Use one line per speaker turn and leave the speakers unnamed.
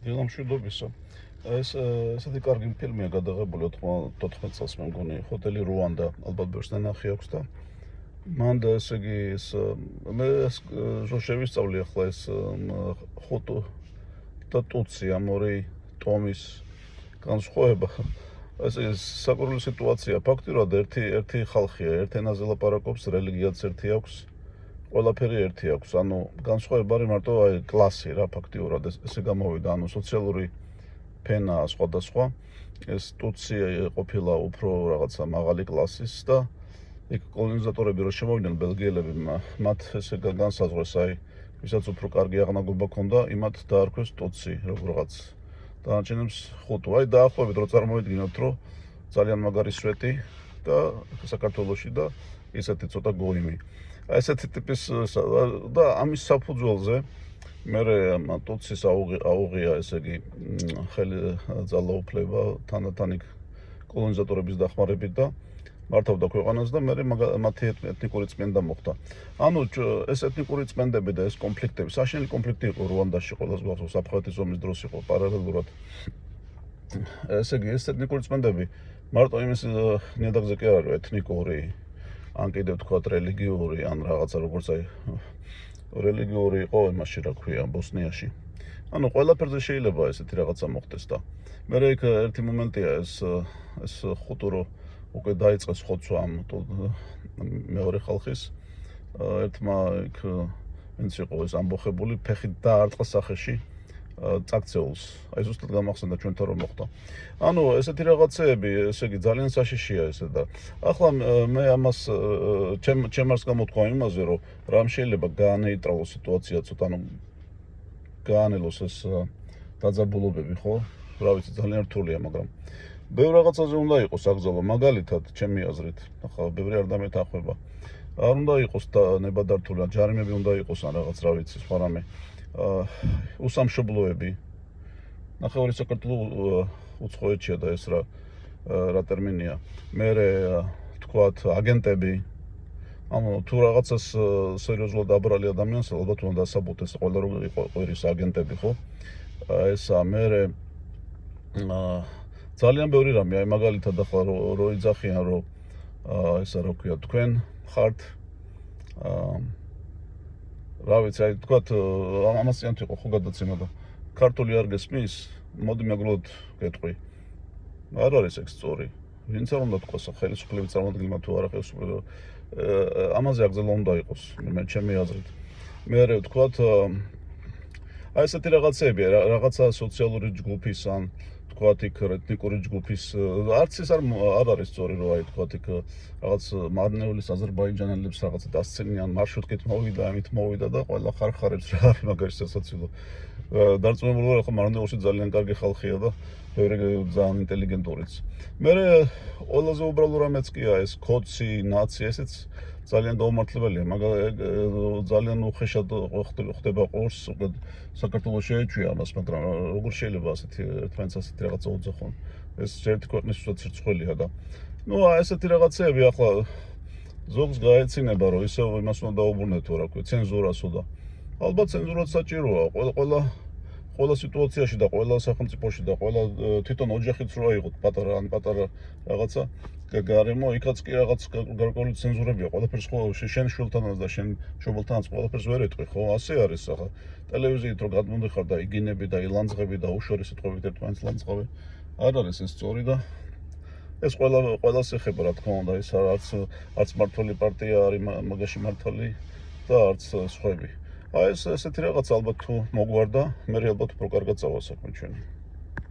დილამშვიდობისა. ესეთი კარგი ფილმია გადაღებული 94 წელს მე მგონი, ჰოტელი რუანდა, ალბათ ბევრს ნახე აქვს და მან და ესე იგი მე შევისწავლე ახლა ეს ხოტო და ტუცი ამ ორი ტომის განსხვავება. ესე საკურველი სიტუაცია ფაქტიურად ერთი ხალხია, ერთ ენაზე ლაპარაკობს, რელიგიაც ერთი აქვს. ყველაფერი ერთი აქვს, ანუ განსხვავება არის მარტო აი კლასი რა ფაქტიურად ესე გამოვიდა, ანუ სოციალური ფენა სხვადასხვა. ეს ტუცი ყოფილა უფრო რაღაცა მაღალი კლასის და იქ კოლონიზატორები რო შემოვიდნენ ბელგიელები, მათ ესე განსაზღვრეს აი ვისაც უფრო კარგი აღნაგობა ჰქონდა, იმათ დაარქვეს ტუცი როგორღაც. დანარჩენებს ხუტო. აი დაახლოებით რო წარმოვიდგინოთ, რომ ძალიან მაგარი სვეტი და საქართველოში და ისეთი ცოტა გოიმი. ესეთი ტიპის და ამის საფუძველზე მე ტუცის აუღია ესე იგი ხელი ძალაუფლება თანდათან იქ კოლონიზატორების დახმარებით და მართავდა ქვეყანას და მე მათი ეთნიკური წმენდა მოხდა. ანუ ეს ეთნიკური წმენდები და ეს კონფლიქტები, საშინელი კონფლიქტი იყო რუანდაში ყველას გვახსოვს, აფხაზეთის ომის დროს იყო პარალელურად. ესე იგი ეს ეთნიკური წმენდები მარტო იმის ნიადაგზე კი არ არის ეთნიკური ან კიდევ თქვათ რელიგიური ან რაღაცა როგორც აი რელიგიური იყო იმაში რა ქვია ბოსნიაში. ანუ ყველაფერზე შეიძლება ესეთი რაღაცა მოხდეს და მე იქ ერთი მომენტია ეს ხუტურო უკვე დაიწყეს ხოცვა ამ მეორე ხალხის ერთმა იქ ვინც იყო ეს ამბოხებული ფეხით დაარტყა სახეში წაქცეულს. აი ზუსტად გამახსენდა ჩვენთან რომ მოხდა. ანუ ესეთი რაღაცეები, ესე იგი ძალიან საშიშია ესე და ახლა მე ამას ჩემს გამოთქვა იმაზე რომ რამ შეიძლება გაანეიტრალოს სიტუაცია ცოტა, ანუ გაანელოს ეს დაძაბულობები, ხო? რა ვიცი, ძალიან რთულია, მაგრამ ბევრ რაღაცაზე უნდა იყოს აკრძალვა, მაგალითად, ჩემი აზრით, ახლა ბევრი არ დამეთანხმება. არ უნდა იყოს ნებადართული, ჯარიმები უნდა იყოს ან რაღაც რა ვიცი, სხვა რამე. უსამშობლოები. ნახევარი საქართველოს უცხოეთშია და ეს რა ტერმინია. მერე თქვათ აგენტები. ანუ თუ რაღაცას სერიოზულად აბრალი ადამიანს ალბათ უნდა დასაბუთეს ყველა რო იყო ის აგენტები, ხო? ესა მერე ძალიან ბევრი რამე, აი მაგალითად ახლა რო იძახიან რომ ესა რა ქვია, თქვენ ხართ რა ვიცი, აი თქვათ ამასიანთ იყო ხო გადაცემა და ქართული არ გესმის, მოდი მეგრულად გეტყვი. არ არის ეგ სწორი. ვინც არ უნდა თქვას ხელისუფლების წარმომადგენელმა თუ არა ხელისუფლება ამაზე აკრძალვა უნდა იყოს, მე ჩემი აზრით. მე ვთქვათ აი ესეთი რაღაცები, რაღაცა სოციალური ჯგუფის ან თქვათ იქ ეთნიკური ჯგუფის არც ეს არ არის სწორი რომ აი თქვათ იქ რაღაც მარნეულის აზერბაიჯანელებს რაღაცა დასცენიან მარშრუტკით მოვიდა, ამით მოვიდა და ყველა ხარხარებს რა არის მაგარი სასაცილო. დარწმუნებული ვარ ხო მარნეულში ძალიან კარგი ხალხია და ბევრი ძალიან ინტელიგენტურიც. მე ყველაზე უბრალო რამეც კია ეს კოდსი, ნაცი, ესეც ძალიან გაუმართლებელია, მაგრამ ძალიან უხეშად ხდება ყურს, უკვე საქართველოს შეეჩვია ამას, მაგრამ როგორ შეიძლება ასეთი ერთმანეთს ასეთი რაღაცა უძახონ? ეს ერთი ქვეყნისთვისაც სირცხვილია და ნუ ესეთი რაღაცეები ახლა ზოგს გაეცინება, რომ ისევ იმას უნდა დაუბრუნდეთო, რა ქვია, ცენზურასო და ალბათ ცენზურაც საჭიროა, ყველა სიტუაციაში და ყველა სახელმწიფოში და ყველა თვითონ ოჯახიც რო აიღოთ პატარა რაღაცა გარემო, იქაც კი რაღაც გარკვეული ცენზურებია, ყველაფერს ხო შენ შვილთანაც და შენ მშობელთანაც ყველაფერს ვერ ეტყვი, ხო? ასე არის ახლა. ტელევიზიით რო გადმოდიხარ და იგინები და ილანძღები და უშუალო სიტყვებით ერთმანეთს ლანძღავენ, არ არის ეს სწორი და ეს ყველას ეხება რა თქმა უნდა, ეს არც მართალი პარტია არის მაგაში მართალი და არც სხვები. აი ესეთი რაღაც ალბათ თუ მოგვარდა, მე ალბათ უფრო კარგად წავა საქმე ჩვენი.